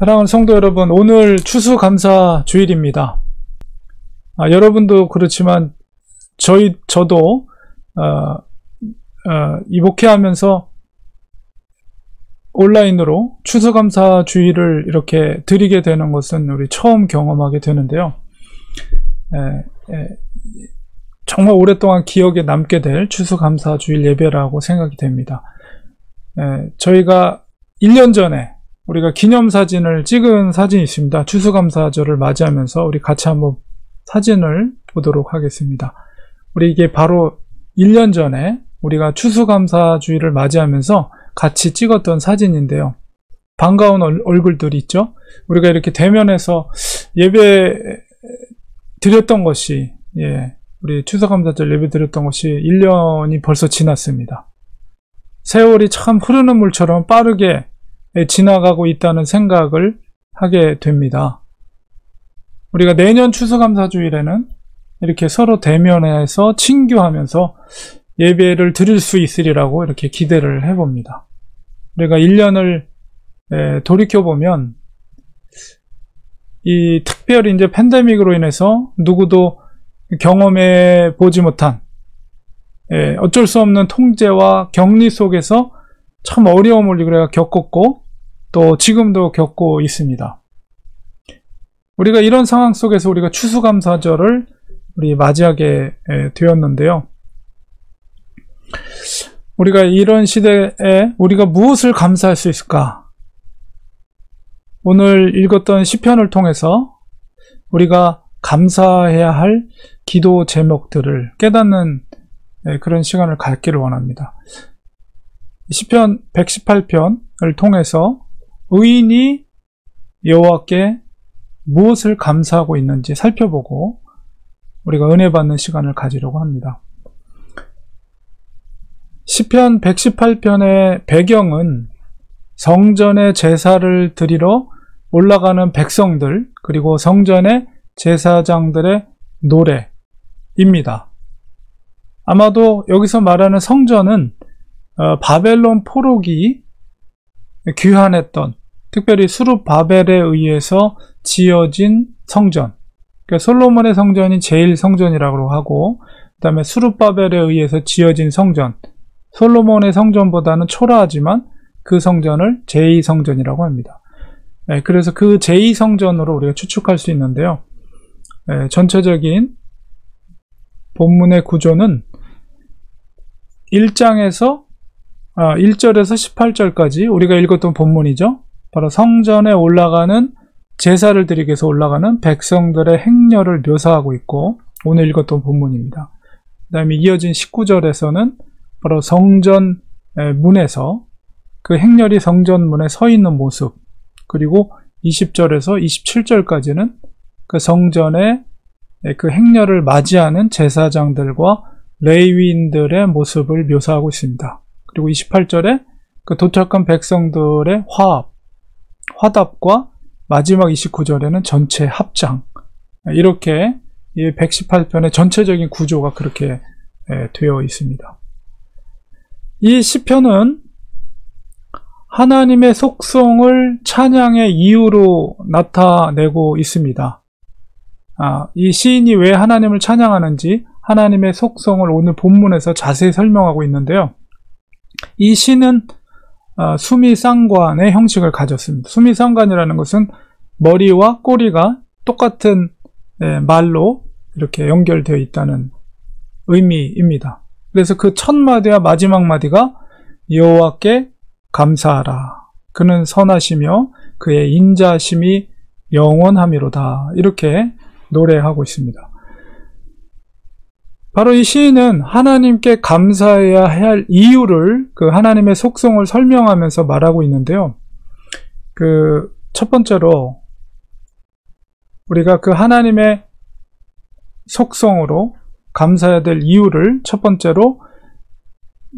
사랑하는 성도 여러분, 오늘 추수감사 주일입니다. 여러분도 그렇지만 저도 이 목회하면서 온라인으로 추수감사 주일을 이렇게 드리게 되는 것은 우리 처음 경험하게 되는데요. 정말 오랫동안 기억에 남게 될 추수감사 주일 예배라고 생각이 됩니다. 저희가 1년 전에 우리가 기념사진을 찍은 사진이 있습니다. 추수감사절을 맞이하면서 우리 같이 한번 사진을 보도록 하겠습니다. 우리 이게 바로 1년 전에 우리가 추수감사 주일을 맞이하면서 같이 찍었던 사진인데요. 반가운 얼굴들이 있죠. 우리가 이렇게 대면해서 예배 드렸던 것이, 우리 추수감사절 예배 드렸던 것이 1년이 벌써 지났습니다. 세월이 참 흐르는 물처럼 빠르게 지나가고 있다는 생각을 하게 됩니다. 우리가 내년 추수감사주일에는 이렇게 서로 대면해서 친교하면서 예배를 드릴 수 있으리라고 이렇게 기대를 해봅니다. 우리가 1년을 돌이켜보면 이 특별히 이제 팬데믹으로 인해서 누구도 경험해 보지 못한 어쩔 수 없는 통제와 격리 속에서 참 어려움을 우리가 겪었고 또 지금도 겪고 있습니다. 우리가 이런 상황 속에서 우리가 추수감사절을 우리 맞이하게 되었는데요. 우리가 이런 시대에 우리가 무엇을 감사할 수 있을까? 오늘 읽었던 시편을 통해서 우리가 감사해야 할 기도 제목들을 깨닫는 그런 시간을 갖기를 원합니다. 시편 118편을 통해서 의인이 여호와께 무엇을 감사하고 있는지 살펴보고 우리가 은혜 받는 시간을 가지려고 합니다. 시편 118편의 배경은 성전에 제사를 드리러 올라가는 백성들 그리고 성전의 제사장들의 노래입니다. 아마도 여기서 말하는 성전은 바벨론 포로기 귀환했던 특별히 수룹바벨에 의해서 지어진 성전, 그러니까 솔로몬의 성전이 제일 성전이라고 하고 그 다음에 수룹바벨에 의해서 지어진 성전, 솔로몬의 성전보다는 초라하지만 그 성전을 제2성전이라고 합니다. 그래서 그 제2성전으로 우리가 추측할 수 있는데요. 전체적인 본문의 구조는 1절에서 18절까지 우리가 읽었던 본문이죠. 바로 성전에 올라가는 제사를 드리기 위해서 올라가는 백성들의 행렬을 묘사하고 있고 오늘 읽었던 본문입니다. 그 다음에 이어진 19절에서는 바로 성전 문에서 그 행렬이 성전 문에 서 있는 모습, 그리고 20절에서 27절까지는 그 성전의 그 행렬을 맞이하는 제사장들과 레위인들의 모습을 묘사하고 있습니다. 그리고 28절에 그 도착한 백성들의 화답과 마지막 29절에는 전체 합장, 이렇게 이 118편의 전체적인 구조가 그렇게 되어 있습니다. 이 시편은 하나님의 속성을 찬양의 이유로 나타내고 있습니다. 이 시인이 왜 하나님을 찬양하는지 하나님의 속성을 오늘 본문에서 자세히 설명하고 있는데요. 이 시는 수미상관의 형식을 가졌습니다. 수미상관이라는 것은 머리와 꼬리가 똑같은 말로 이렇게 연결되어 있다는 의미입니다. 그래서 그 첫 마디와 마지막 마디가 여호와께 감사하라. 그는 선하시며 그의 인자심이 영원함이로다. 이렇게 노래하고 있습니다. 바로 이 시인은 하나님께 감사해야 할 이유를 그 하나님의 속성을 설명하면서 말하고 있는데요. 그 첫 번째로 우리가 그 하나님의 속성으로 감사해야 될 이유를 첫 번째로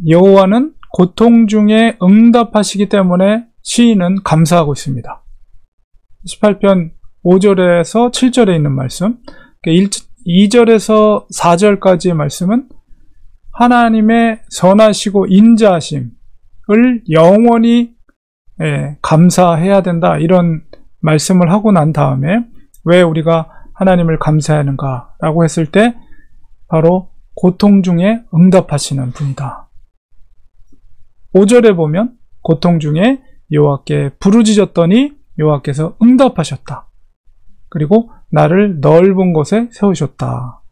여호와는 고통 중에 응답하시기 때문에 시인은 감사하고 있습니다. 18편 5절에서 7절에 있는 말씀, 2절에서 4절까지의 말씀은 하나님의 선하시고 인자하심을 영원히 감사해야 된다, 이런 말씀을 하고 난 다음에 왜 우리가 하나님을 감사하는가 라고 했을 때 바로 고통 중에 응답하시는 분이다. 5절에 보면 고통 중에 여호와께 부르짖었더니 여호와께서 응답하셨다. 그리고 나를 넓은 곳에 세우셨다.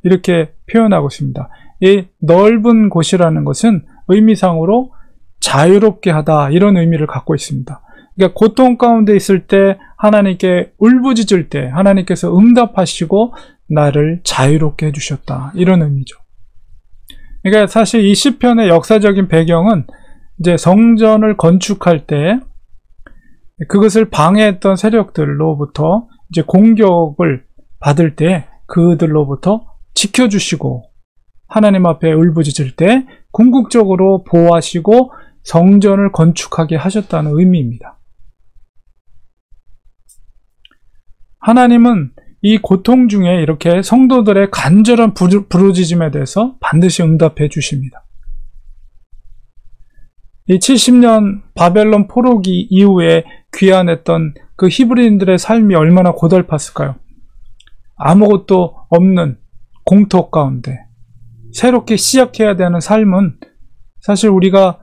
이렇게 표현하고 있습니다. 이 넓은 곳이라는 것은 의미상으로 자유롭게 하다, 이런 의미를 갖고 있습니다. 그러니까 고통 가운데 있을 때 하나님께 울부짖을 때 하나님께서 응답하시고 나를 자유롭게 해주셨다, 이런 의미죠. 그러니까 사실 이 시편의 역사적인 배경은 이제 성전을 건축할 때 그것을 방해했던 세력들로부터 이제 공격을 받을 때 그들로부터 지켜주시고 하나님 앞에 울부짖을 때 궁극적으로 보호하시고 성전을 건축하게 하셨다는 의미입니다. 하나님은 이 고통 중에 이렇게 성도들의 간절한 부르짖음에 대해서 반드시 응답해 주십니다. 이 70년 바벨론 포로기 이후에 귀환했던 그 히브리인들의 삶이 얼마나 고달팠을까요? 아무것도 없는 공터 가운데 새롭게 시작해야 되는 삶은 사실 우리가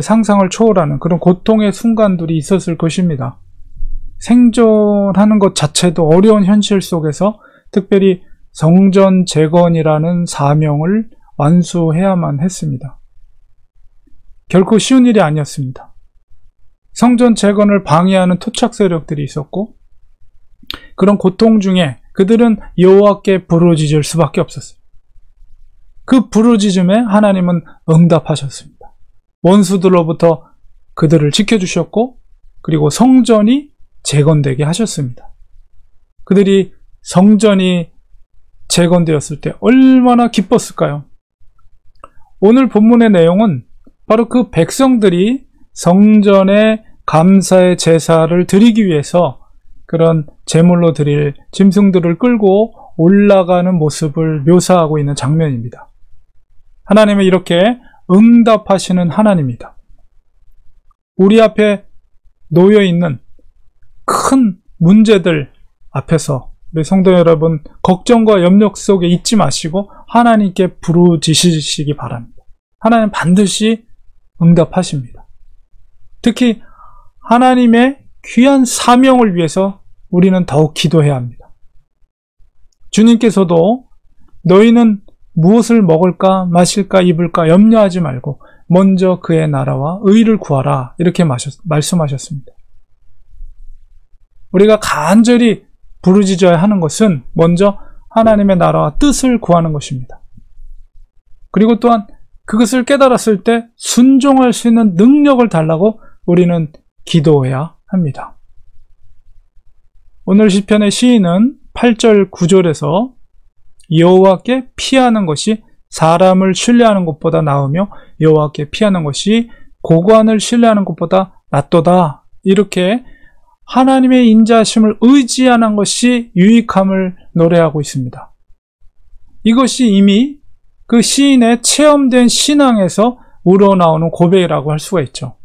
상상을 초월하는 그런 고통의 순간들이 있었을 것입니다. 생존하는 것 자체도 어려운 현실 속에서 특별히 성전 재건이라는 사명을 완수해야만 했습니다. 결코 쉬운 일이 아니었습니다. 성전 재건을 방해하는 토착 세력들이 있었고 그런 고통 중에 그들은 여호와께 부르짖을 수밖에 없었어요. 그 부르짖음에 하나님은 응답하셨습니다. 원수들로부터 그들을 지켜주셨고 그리고 성전이 재건되게 하셨습니다. 그들이 성전이 재건되었을 때 얼마나 기뻤을까요? 오늘 본문의 내용은 바로 그 백성들이 성전에 감사의 제사를 드리기 위해서 그런 제물로 드릴 짐승들을 끌고 올라가는 모습을 묘사하고 있는 장면입니다. 하나님은 이렇게 응답하시는 하나님이다. 우리 앞에 놓여있는 큰 문제들 앞에서 우리 성도 여러분 걱정과 염려 속에 있지 마시고 하나님께 부르짖으시기 바랍니다. 하나님 반드시 응답하십니다. 특히 하나님의 귀한 사명을 위해서 우리는 더욱 기도해야 합니다. 주님께서도 너희는 무엇을 먹을까 마실까 입을까 염려하지 말고 먼저 그의 나라와 의를 구하라 이렇게 말씀하셨습니다. 우리가 간절히 부르짖어야 하는 것은 먼저 하나님의 나라와 뜻을 구하는 것입니다. 그리고 또한 그것을 깨달았을 때 순종할 수 있는 능력을 달라고 우리는 기도해야 합니다. 오늘 시편의 시인은 8절 9절에서 여호와께 피하는 것이 사람을 신뢰하는 것보다 나으며 여호와께 피하는 것이 고관을 신뢰하는 것보다 낫도다, 이렇게 하나님의 인자하심을 의지하는 것이 유익함을 노래하고 있습니다. 이것이 이미 그 시인의 체험된 신앙에서 우러나오는 고백이라고 할 수가 있죠.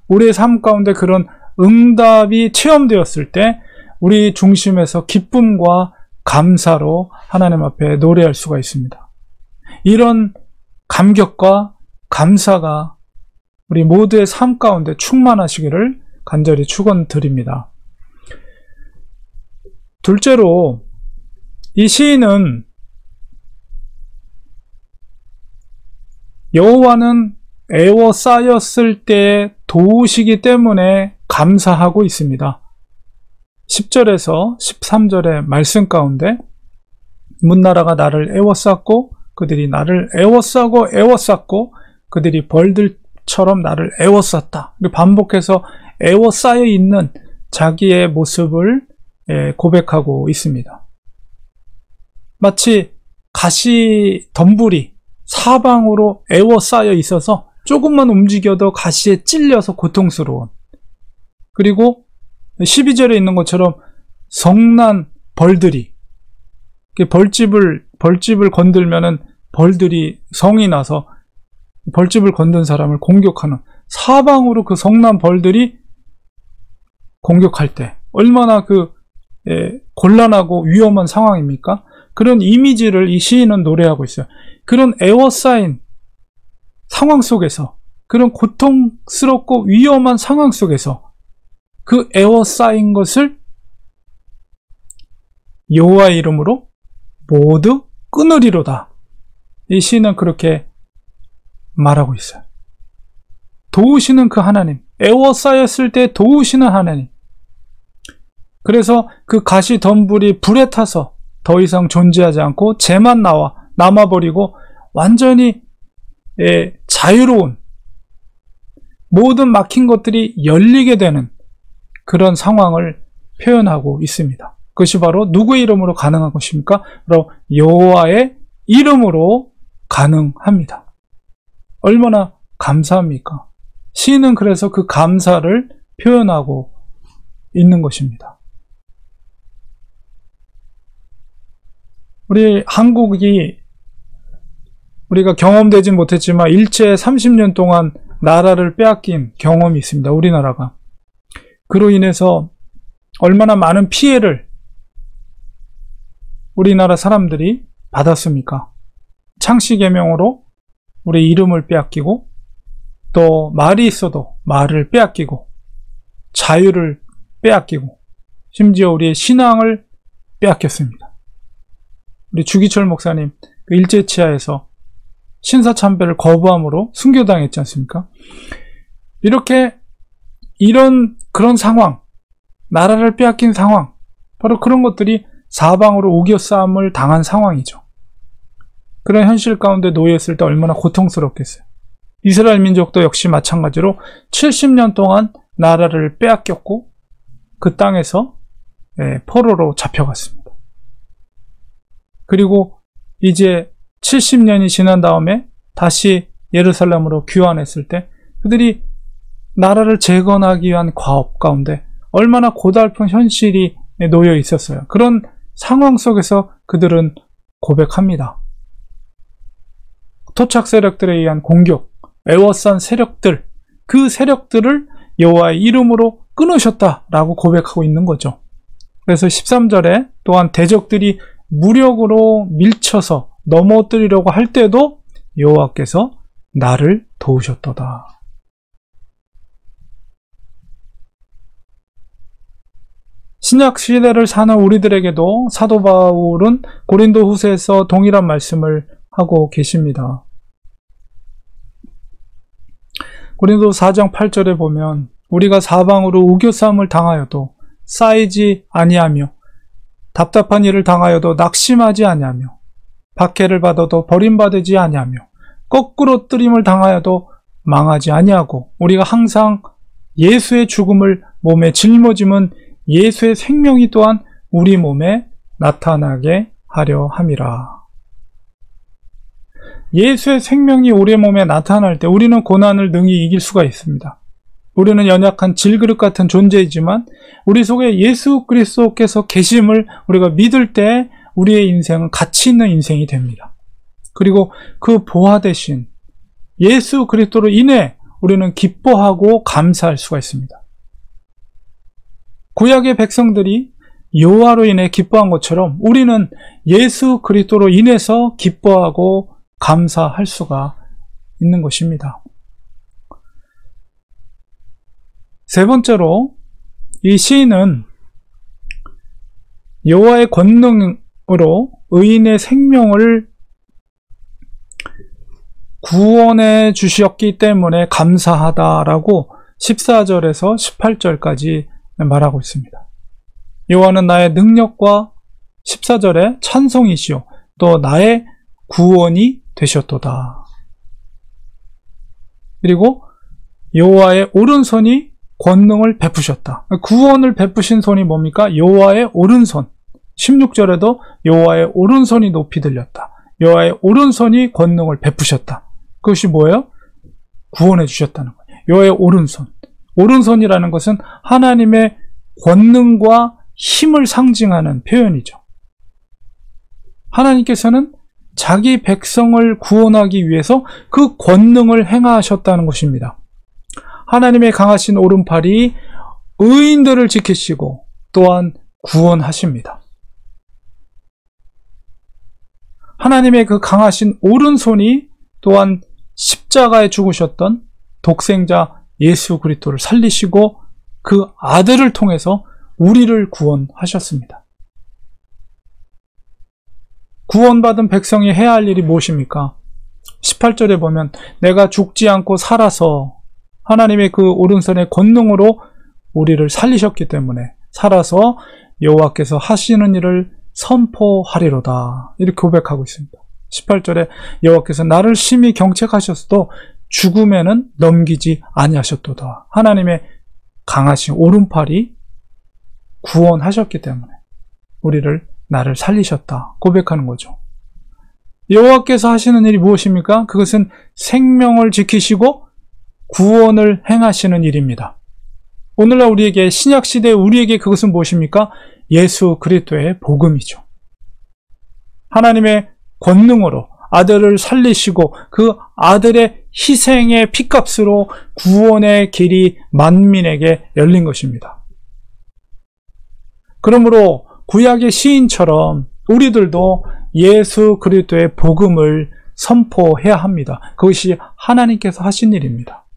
우리의 삶 가운데 그런 응답이 체험되었을 때 우리 중심에서 기쁨과 감사로 하나님 앞에 노래할 수가 있습니다. 이런 감격과 감사가 우리 모두의 삶 가운데 충만하시기를 간절히 축원드립니다. 둘째로 이 시인은 여호와는 애워싸였을 때의 도우시기 때문에 감사하고 있습니다. 10절에서 13절의 말씀 가운데 문나라가 나를 애워쌌고 그들이 나를 애워싸고 그들이 벌들처럼 나를 애워쌌다. 반복해서 애워싸여 있는 자기의 모습을 고백하고 있습니다. 마치 가시 덤불이 사방으로 애워싸여 있어서 조금만 움직여도 가시에 찔려서 고통스러운, 그리고 12절에 있는 것처럼 성난 벌들이 벌집을 건들면은 벌들이 성이 나서 벌집을 건든 사람을 공격하는, 사방으로 그 성난 벌들이 공격할 때 얼마나 곤란하고 위험한 상황입니까? 그런 이미지를 이 시인은 노래하고 있어요. 그런 에워싸인 상황 속에서, 그런 고통스럽고 위험한 상황 속에서 그 에워싸인 것을 여호와의 이름으로 모두 끊으리로다. 이 시인은 그렇게 말하고 있어요. 도우시는 그 하나님, 에워싸였을 때 도우시는 하나님. 그래서 그 가시 덤불이 불에 타서 더 이상 존재하지 않고 재만 남아버리고 완전히 자유로운, 모든 막힌 것들이 열리게 되는 그런 상황을 표현하고 있습니다. 그것이 바로 누구의 이름으로 가능한 것입니까? 바로 여호와의 이름으로 가능합니다. 얼마나 감사합니까? 시인은 그래서 그 감사를 표현하고 있는 것입니다. 우리 한국이 우리가 경험되지 못했지만 일제 30년 동안 나라를 빼앗긴 경험이 있습니다. 우리나라가. 그로 인해서 얼마나 많은 피해를 우리나라 사람들이 받았습니까? 창씨개명으로 우리 이름을 빼앗기고, 또 말이 있어도 말을 빼앗기고, 자유를 빼앗기고, 심지어 우리의 신앙을 빼앗겼습니다. 우리 주기철 목사님 그 일제치하에서 신사참배를 거부함으로 순교당했지 않습니까? 그런 상황, 나라를 빼앗긴 상황, 바로 그런 것들이 사방으로 우겨싸움을 당한 상황이죠. 그런 현실 가운데 놓여있을 때 얼마나 고통스럽겠어요. 이스라엘 민족도 역시 마찬가지로 70년 동안 나라를 빼앗겼고 그 땅에서 포로로 잡혀갔습니다. 그리고 이제 70년이 지난 다음에 다시 예루살렘으로 귀환했을 때 그들이 나라를 재건하기 위한 과업 가운데 얼마나 고달픈 현실이 놓여 있었어요. 그런 상황 속에서 그들은 고백합니다. 토착 세력들에 의한 공격, 에워싼 세력들, 그 세력들을 여호와의 이름으로 끊으셨다라고 고백하고 있는 거죠. 그래서 13절에 또한 대적들이 무력으로 밀쳐서 넘어뜨리려고 할 때도 여호와께서 나를 도우셨도다. 신약 시대를 사는 우리들에게도 사도 바울은 고린도 후서에서 동일한 말씀을 하고 계십니다. 고린도 4장 8절에 보면 우리가 사방으로 우겨싸움을 당하여도 쌓이지 아니하며 답답한 일을 당하여도 낙심하지 아니하며 박해를 받아도 버림받지 아니하며 거꾸로 뜨림을 당하여도 망하지 아니하고 우리가 항상 예수의 죽음을 몸에 짊어짐은 예수의 생명이 또한 우리 몸에 나타나게 하려 함이라. 예수의 생명이 우리 몸에 나타날 때 우리는 고난을 능히 이길 수가 있습니다. 우리는 연약한 질그릇 같은 존재이지만 우리 속에 예수 그리스도께서 계심을 우리가 믿을 때 우리의 인생은 가치 있는 인생이 됩니다. 그리고 그 보화 대신 예수 그리스도로 인해 우리는 기뻐하고 감사할 수가 있습니다. 구약의 백성들이 여호와로 인해 기뻐한 것처럼 우리는 예수 그리스도로 인해서 기뻐하고 감사할 수가 있는 것입니다. 세 번째로 이 시인은 여호와의 권능으로 의인의 생명을 구원해 주셨기 때문에 감사하다라고 14절에서 18절까지 말하고 있습니다. 여호와는 나의 능력과 14절에 찬송이시오 또 나의 구원이 되셨도다. 그리고 여호와의 오른손이 권능을 베푸셨다. 구원을 베푸신 손이 뭡니까? 여호와의 오른손. 16절에도 여호와의 오른손이 높이 들렸다. 여호와의 오른손이 권능을 베푸셨다. 그것이 뭐예요? 구원해 주셨다는 거예요. 여호와의 오른손. 오른손이라는 것은 하나님의 권능과 힘을 상징하는 표현이죠. 하나님께서는 자기 백성을 구원하기 위해서 그 권능을 행하셨다는 것입니다. 하나님의 강하신 오른팔이 의인들을 지키시고 또한 구원하십니다. 하나님의 그 강하신 오른손이 또한 십자가에 죽으셨던 독생자 예수 그리스도를 살리시고 그 아들을 통해서 우리를 구원하셨습니다. 구원받은 백성이 해야 할 일이 무엇입니까? 18절에 보면 내가 죽지 않고 살아서 하나님의 그 오른손의 권능으로 우리를 살리셨기 때문에 살아서 여호와께서 하시는 일을 선포하리로다. 이렇게 고백하고 있습니다. 18절에 여호와께서 나를 심히 경책하셨어도 죽음에는 넘기지 아니하셨도다. 하나님의 강하신 오른팔이 구원하셨기 때문에 나를 살리셨다 고백하는 거죠. 여호와께서 하시는 일이 무엇입니까? 그것은 생명을 지키시고 구원을 행하시는 일입니다. 오늘날 우리에게 신약시대에 우리에게 그것은 무엇입니까? 예수 그리스도의 복음이죠. 하나님의 권능으로 아들을 살리시고 그 아들의 희생의 피값으로 구원의 길이 만민에게 열린 것입니다. 그러므로 구약의 시인처럼 우리들도 예수 그리스도의 복음을 선포해야 합니다. 그것이 하나님께서 하신 일입니다.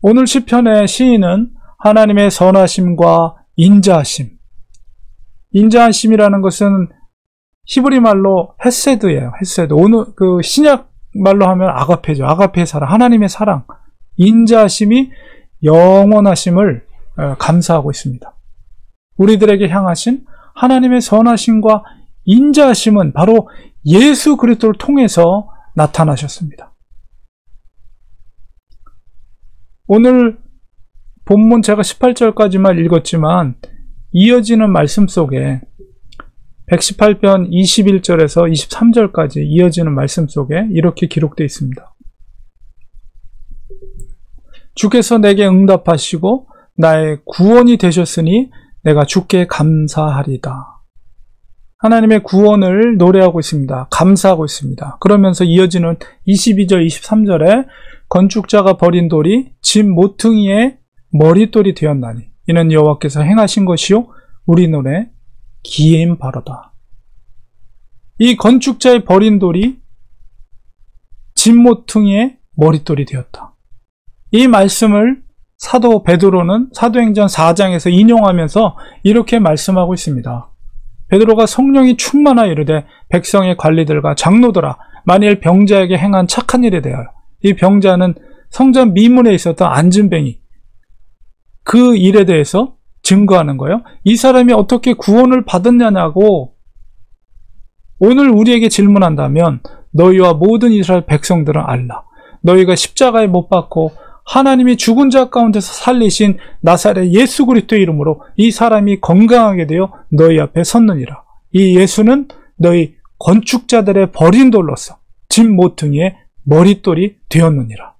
오늘 시편의 시인은 하나님의 선하심과 인자하심, 인자하심이라는 것은 히브리 말로 헤세드예요. 헤세드. 오늘 그 신약 말로 하면 아가페죠. 아가페의 사랑, 하나님의 사랑, 인자하심이 영원하심을 감사하고 있습니다. 우리들에게 향하신 하나님의 선하심과 인자하심은 바로 예수 그리스도를 통해서 나타나셨습니다. 오늘 본문 제가 18절까지만 읽었지만 이어지는 말씀 속에 118편 21절에서 23절까지 이어지는 말씀 속에 이렇게 기록되어 있습니다. 주께서 내게 응답하시고 나의 구원이 되셨으니 내가 주께 감사하리다. 하나님의 구원을 노래하고 있습니다. 감사하고 있습니다. 그러면서 이어지는 22절, 23절에 건축자가 버린 돌이 집 모퉁이의 머릿돌이 되었나니 이는 여호와께서 행하신 것이요 우리 눈에 기인 바로다. 이 건축자의 버린 돌이 집 모퉁이의 머릿돌이 되었다. 이 말씀을 사도 베드로는 사도행전 4장에서 인용하면서 이렇게 말씀하고 있습니다. 베드로가 성령이 충만하여 이르되 백성의 관리들과 장로들아 만일 병자에게 행한 착한 일에 대하여 이 병자는 성전 미문에 있었던 안진뱅이 그 일에 대해서 증거하는 거예요. 이 사람이 어떻게 구원을 받았냐고 오늘 우리에게 질문한다면 너희와 모든 이스라엘 백성들은 알라. 너희가 십자가에 못 박고 하나님이 죽은 자 가운데서 살리신 나사렛 예수 그리스도의 이름으로 이 사람이 건강하게 되어 너희 앞에 섰느니라. 이 예수는 너희 건축자들의 버린 돌로서 집 모퉁이의 머릿돌이 되었느니라.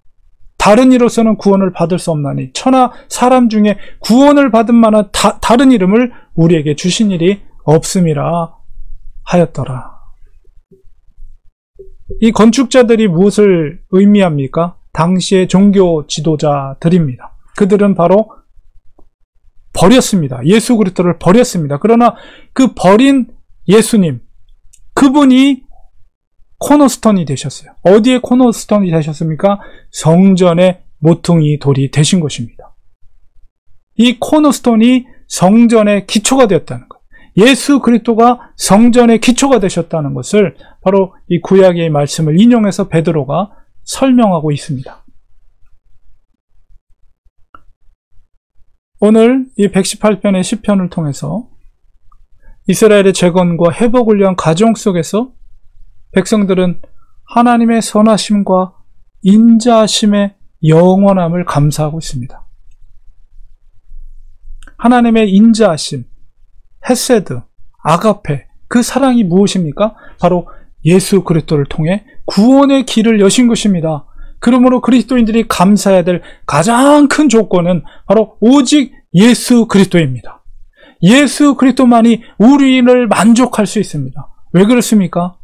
다른 이로서는 구원을 받을 수 없나니 천하 사람 중에 구원을 받은 만한 다른 이름을 우리에게 주신 일이 없음이라 하였더라. 이 건축자들이 무엇을 의미합니까? 당시의 종교 지도자들입니다. 그들은 바로 버렸습니다. 예수 그리스도를 버렸습니다. 그러나 그 버린 예수님, 그분이 코너스톤이 되셨어요. 어디에 코너스톤이 되셨습니까? 성전의 모퉁이 돌이 되신 것입니다. 이 코너스톤이 성전의 기초가 되었다는 것. 예수 그리스도가 성전의 기초가 되셨다는 것을 바로 이 구약의 말씀을 인용해서 베드로가 설명하고 있습니다. 오늘 이 118편의 시편을 통해서 이스라엘의 재건과 회복을 위한 과정 속에서 백성들은 하나님의 선하심과 인자하심의 영원함을 감사하고 있습니다. 하나님의 인자하심, 헤세드, 아가페, 그 사랑이 무엇입니까? 바로 예수 그리스도를 통해 구원의 길을 여신 것입니다. 그러므로 그리스도인들이 감사해야 될 가장 큰 조건은 바로 오직 예수 그리스도입니다. 예수 그리스도만이 우리를 만족할 수 있습니다. 왜 그렇습니까?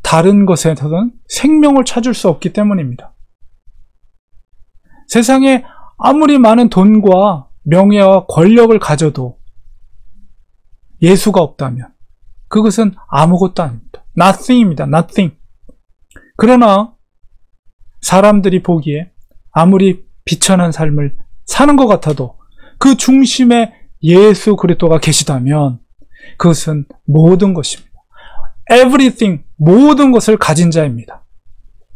다른 것에서는 생명을 찾을 수 없기 때문입니다. 세상에 아무리 많은 돈과 명예와 권력을 가져도 예수가 없다면 그것은 아무것도 아닙니다. Nothing입니다. Nothing. 그러나 사람들이 보기에 아무리 비천한 삶을 사는 것 같아도 그 중심에 예수 그리스도가 계시다면 그것은 모든 것입니다. Everything, 모든 것을 가진 자입니다.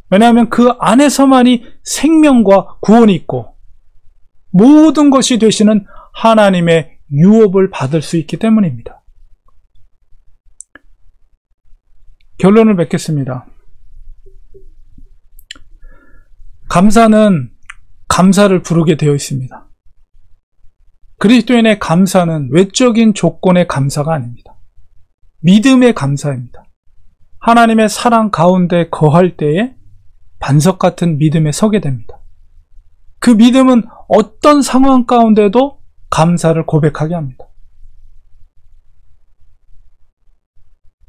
왜냐하면 그 안에서만이 생명과 구원이 있고 모든 것이 되시는 하나님의 유업을 받을 수 있기 때문입니다. 결론을 맺겠습니다. 감사는 감사를 부르게 되어 있습니다. 그리스도인의 감사는 외적인 조건의 감사가 아닙니다. 믿음의 감사입니다. 하나님의 사랑 가운데 거할 때에 반석 같은 믿음에 서게 됩니다. 그 믿음은 어떤 상황 가운데도 감사를 고백하게 합니다.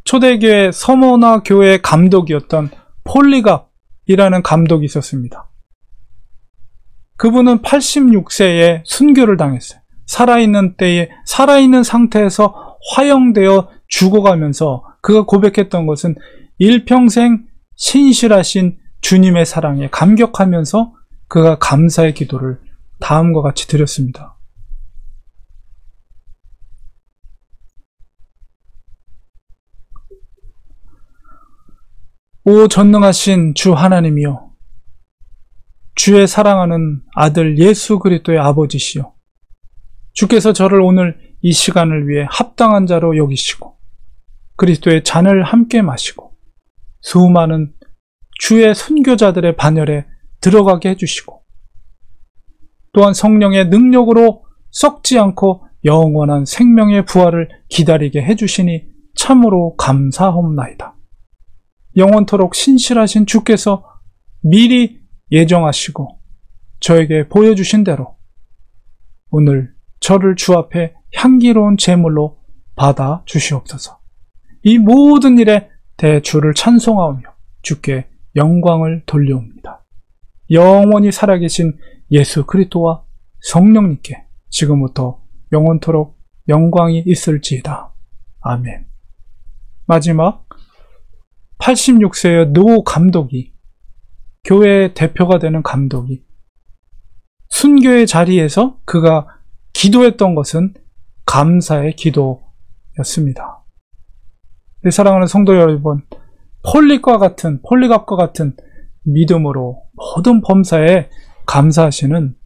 초대교회 서머나 교회 감독이었던 폴리갑이라는 감독이 있었습니다. 그분은 86세에 순교를 당했어요. 살아있는 상태에서 화형되어 죽어가면서 그가 고백했던 것은 일평생 신실하신 주님의 사랑에 감격하면서 그가 감사의 기도를 다음과 같이 드렸습니다. 오 전능하신 주 하나님이여, 주의 사랑하는 아들 예수 그리스도의 아버지시여, 주께서 저를 오늘 이 시간을 위해 합당한 자로 여기시고 그리스도의 잔을 함께 마시고 수많은 주의 선교자들의 반열에 들어가게 해주시고 또한 성령의 능력으로 썩지 않고 영원한 생명의 부활을 기다리게 해주시니 참으로 감사하옵나이다. 영원토록 신실하신 주께서 미리 예정하시고 저에게 보여주신 대로 오늘 저를 주 앞에 향기로운 제물로 받아 주시옵소서. 이 모든 일에 대주를 찬송하오며 주께 영광을 돌려옵니다. 영원히 살아계신 예수 그리스도와 성령님께 지금부터 영원토록 영광이 있을지이다. 아멘. 마지막 86세의 노 감독이, 교회의 대표가 되는 감독이 순교의 자리에서 그가 기도했던 것은 감사의 기도였습니다. 내 사랑하는 성도 여러분, 폴리갑과 같은 믿음으로 모든 범사에 감사하시는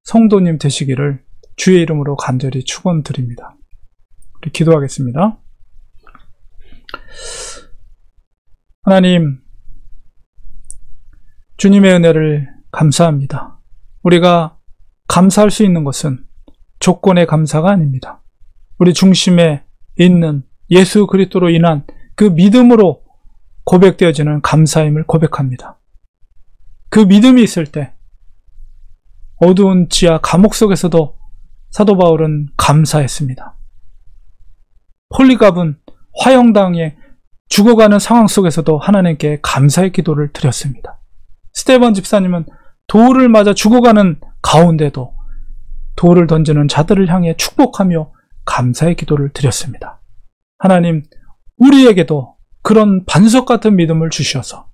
성도님 되시기를 주의 이름으로 간절히 축원드립니다. 우리 기도하겠습니다. 하나님, 주님의 은혜를 감사합니다. 우리가 감사할 수 있는 것은 조건의 감사가 아닙니다. 우리 중심에 있는 예수 그리스도로 인한 그 믿음으로 고백되어지는 감사임을 고백합니다. 그 믿음이 있을 때 어두운 지하 감옥 속에서도 사도 바울은 감사했습니다. 폴리갑은 화형당해 죽어가는 상황 속에서도 하나님께 감사의 기도를 드렸습니다. 스데반 집사님은 돌을 맞아 죽어가는 가운데도 돌을 던지는 자들을 향해 축복하며 감사의 기도를 드렸습니다. 하나님, 우리에게도 그런 반석 같은 믿음을 주셔서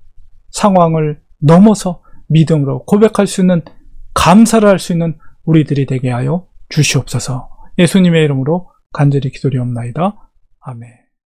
상황을 넘어서 믿음으로 고백할 수 있는, 감사를 할 수 있는 우리들이 되게 하여 주시옵소서. 예수님의 이름으로 간절히 기도리옵나이다. 아멘.